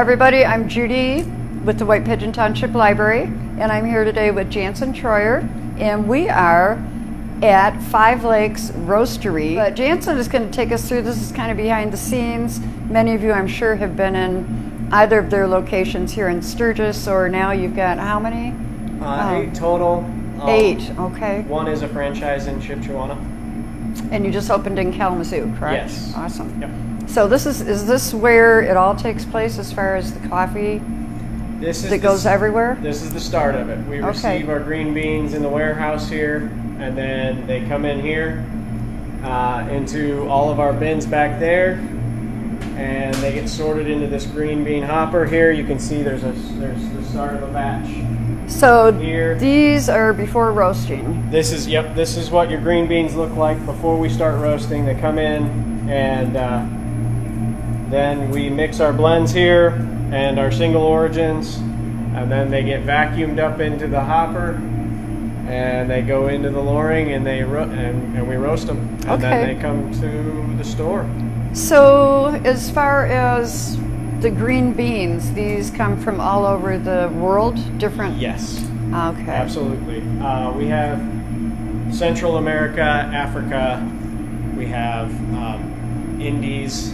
everybody, I'm Judy with the White Pigeon Township Library, and I'm here today with Jansen Troyer, and we are at Five Lakes Roastery. But Jansen is going to take us through, this is kind of behind the scenes. Many of you, I'm sure, have been in either of their locations here in Sturgis, or now you've got how many? 8 total. 8, okay. One is a franchise in Shipshewana. And you just opened in Kalamazoo, correct? Yes. Awesome. Yep. So is this where it all takes place as far as the coffee that goes everywhere? This is the start of it. We receive our green beans in the warehouse here, and then they come in here into all of our bins back there, and they get sorted into this green bean hopper here. You can see there's the start of a batch. So here. These are before roasting. This is what your green beans look like before we start roasting. They come in, and then we mix our blends here and our single origins, and then they get vacuumed up into the hopper, and they go into the loring, and we roast them, and then they come to the store. So as far as the green beans, these come from all over the world, different? Yes. Okay. Absolutely. We have Central America, Africa, we have Indies,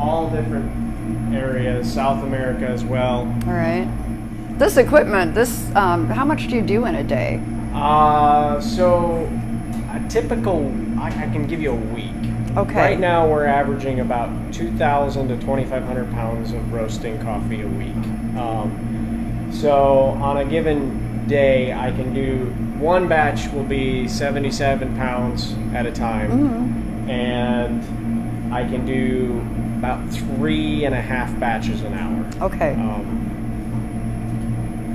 all different areas, South America as well. All right. This equipment, how much do you do in a day? So a typical, I can give you a week. Okay. Right now we're averaging about 2,000 to 2,500 pounds of roasting coffee a week. So on a given day, I can do one batch will be 77 pounds at a time, and I can do about 3.5 batches an hour. Okay.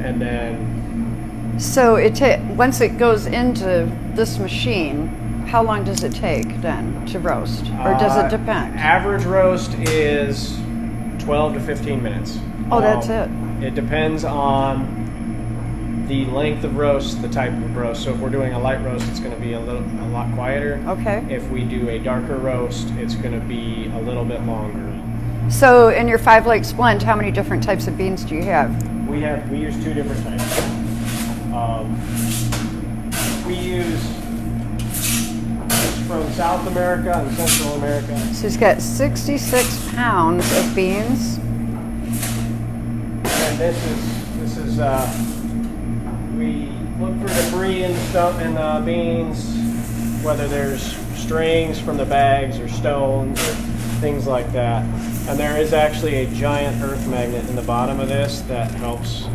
And then. So once it goes into this machine, how long does it take then to roast, or does it depend? Average roast is 12 to 15 minutes. Oh, that's it. It depends on the length of roast, the type of roast. So if we're doing a light roast, it's going to be a lot quieter. Okay. If we do a darker roast, it's going to be a little bit longer. So in your Five Lakes blend, how many different types of beans do you have? We use 2 different types. We use from South America and Central America. So he's got 66 pounds of beans. And this is we look for debris in the beans, whether there's strings from the bags or stones or things like that. And there is actually a giant earth magnet in the bottom of this that helps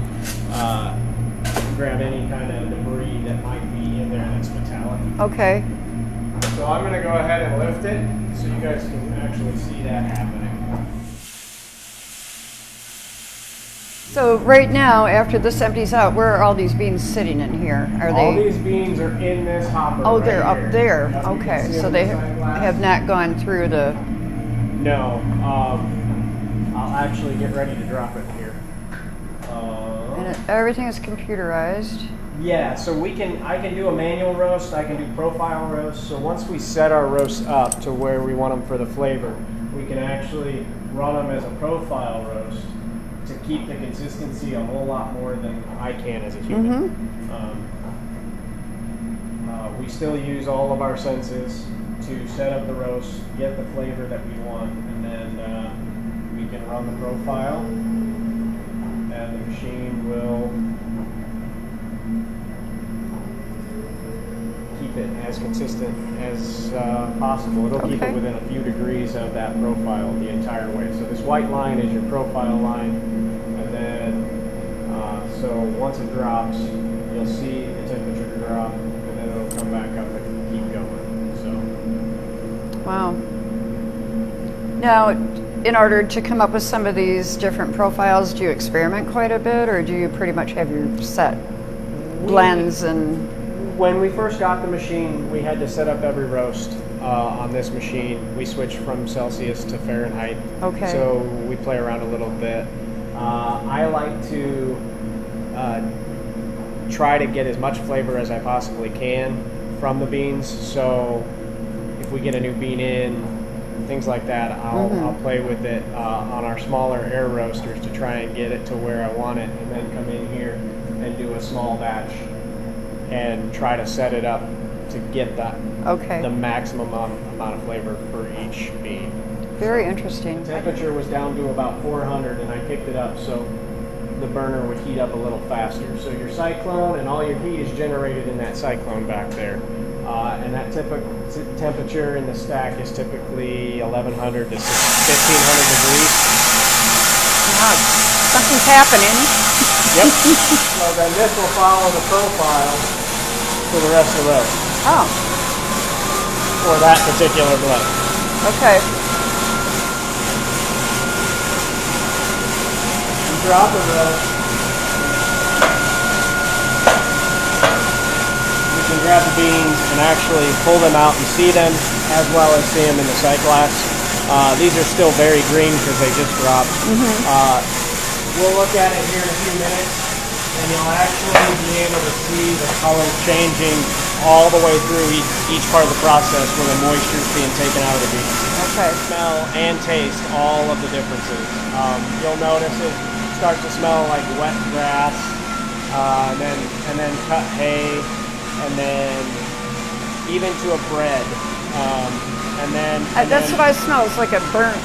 grab any kind of debris that might be in there that's metallic. Okay. So I'm going to go ahead and lift it so you guys can actually see that happening. So right now, after this empties out, where are all these beans sitting in here? All these beans are in this hopper. Oh, right they're here. up there. Yep, Okay, so they have not gone through the... No. I'll actually get ready to drop it here. And everything is computerized. Yeah, so I can do a manual roast, I can do profile roast. So once we set our roasts up to where we want them for the flavor, we can actually run them as a profile roast to keep the consistency a whole lot more than I can as a human. We still use all of our senses to set up the roast, get the flavor that we want, and then we can run the profile, and the machine will keep it as consistent as possible. It'll keep it within a few degrees of that profile the entire way. So this white line is your profile line, and then so once it drops, you'll see the temperature drop, and then it'll come back up and keep going. So. Wow. Now, in order to come up with some of these different profiles, do you experiment quite a bit, or do you pretty much have your set blends and... When we first got the machine, we had to set up every roast on this machine. We switched from Celsius to Fahrenheit. Okay. So we play around a little bit. I like to try to get as much flavor as I possibly can from the beans. So if we get a new bean in, and things like that, I'll play with it on our smaller air roasters to try and get it to where I want it, and then come in here and do a small batch and try to set it up to get Okay. the maximum amount of flavor for each bean. Very interesting. Temperature was down to about 400, and I picked it up so the burner would heat up a little faster. So your cyclone and all your heat is generated in that cyclone back there. And that typical temperature in the stack is typically 1100 to 1500 degrees. Wow, something's happening. Yep. So then this will follow the profile for the rest of the roast Oh, for that particular blend. okay. Drop of roast. You can grab the beans and actually pull them out and see them, as well as see them in the sight glass. These are still very green because they just dropped. We'll look at it here in a few minutes, and you'll actually be able to see the color changing all the way through each part of the process where the moisture is being taken out of the beans. Okay. Smell and taste all of the differences. You'll notice it starts to smell like wet grass, and then cut hay, and then even to a bread, and then That's what I smell. It's like a burnt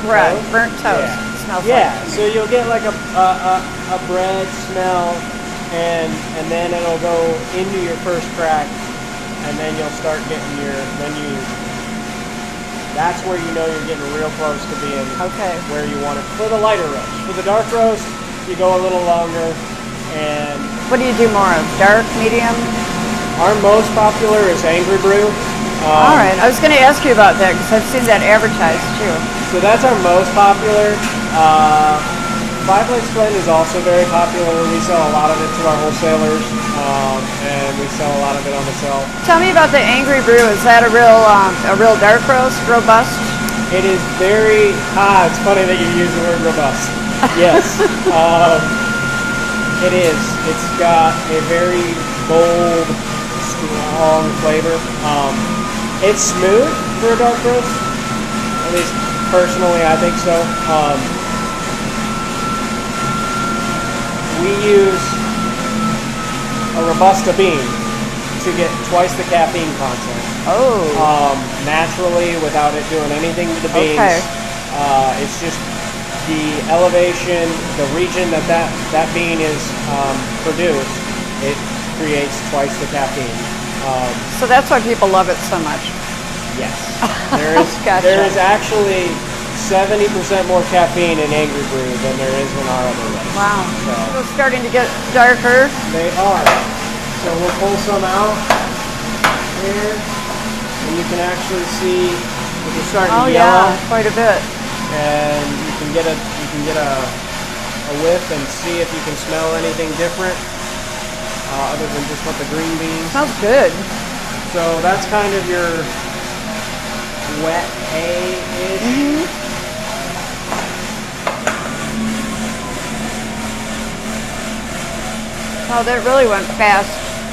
bread, toast? burnt toast. Yeah. It smells Yeah, like. so you'll get like a bread smell, and then it'll go into your first crack, and then you'll start getting that's where you know you're getting real close to being Okay. where you want it for the lighter roast. For the dark roast, you go a little longer, and What do you do more of? Dark, medium? our most popular is Angry Brew. All right. I was going to ask you about that because I've seen that advertised too. So that's our most popular. Five Lakes Blend is also very popular. We sell a lot of it to our wholesalers, and we sell a lot of it on the shelf. Tell me about the Angry Brew. Is that a real dark roast, robust? It is very, it's funny that you use the word robust. Yes, it is. It's got a very bold, strong flavor. It's smooth for a dark roast, at least personally I think so. We use a Robusta bean to get twice the caffeine content. Oh. Naturally, without it doing anything to the beans. Okay. It's just the elevation, the region that bean is produced, it creates twice the caffeine. So that's why people love it so much. Yes. Gotcha. There is actually 70% more caffeine in Angry Brew than there is in our other roast. Wow. So It's starting to get darker. they are. So we'll pull some out here, and you can actually see it's starting Oh to yellow, yeah, quite a bit. and you can get a whiff and see if you can smell anything different other than just what the green beans. Smells good. So that's kind of your wet hay-ish. Oh, that really went fast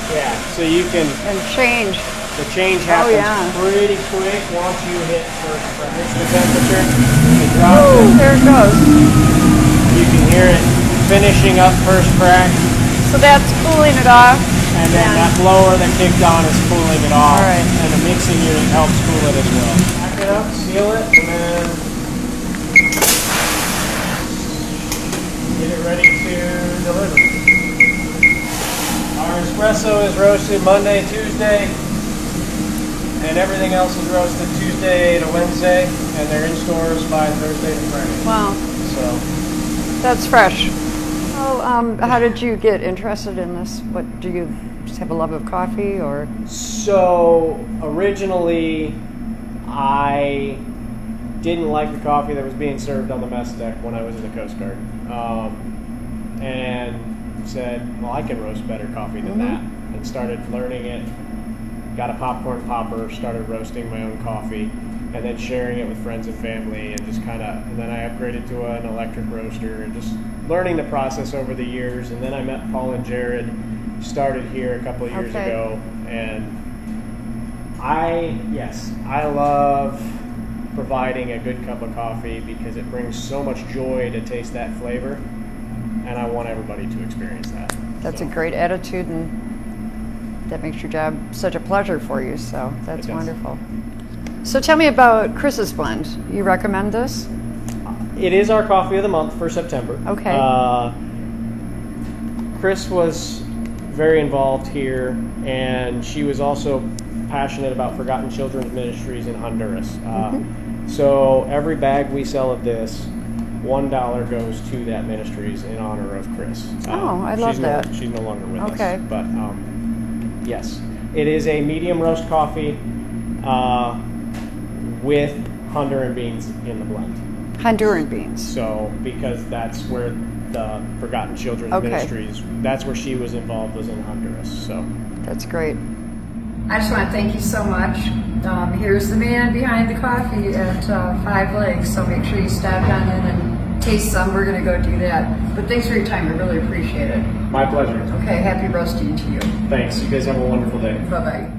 Yeah, so you can, and changed. the change happens yeah. pretty quick once you hit the temperature. It drops Oh, it. there it goes. You can hear it finishing up first crack, So that's cooling it off. and then that blower that kicked on is cooling it off, All right. and the mixing unit helps cool it as well. Pack it up, seal it, and then get it ready to deliver. Our espresso is roasted Monday, Tuesday, and everything else is roasted Tuesday to Wednesday, and they're in stores by Thursday to Friday. Wow, So that's fresh. So, how did you get interested in this? What do you just have a love of coffee, or? So originally, I didn't like the coffee that was being served on the mess deck when I was in the Coast Guard, and said, "Well, I can roast better coffee than that," and started learning it. Got a popcorn popper, started roasting my own coffee, and then sharing it with friends and family, and just kind of. And then I upgraded to an electric roaster, and just learning the process over the years. And then I met Paul and Jared. Started here a couple of years Okay. ago, and I love providing a good cup of coffee because it brings so much joy to taste that flavor, and I want everybody to experience that. That's a great attitude, and that makes your job such a pleasure for you, so that's It does. wonderful. So tell me about Chris's blend. You recommend this? It is our coffee of the month for September. Okay. Chris was very involved here, and she was also passionate about Forgotten Children's Ministries in Honduras. So every bag we sell of this, $1 goes to that ministries in honor of Chris. Oh, I love that. She's no longer with Okay. us. But yes, it is a medium roast coffee with Honduran beans in the blend. Honduran beans. So, because that's where the Forgotten Children's Okay. Ministries, that's where she was involved, was in Honduras. So, That's great. I just want to thank you so much. Here's the man behind the coffee at Five Lakes, so make sure you stop down in and taste some. We're going to go do that. But thanks for your time. I really appreciate it. my pleasure. Okay, happy roasting to you. Thanks. You guys have a wonderful day. Bye-bye.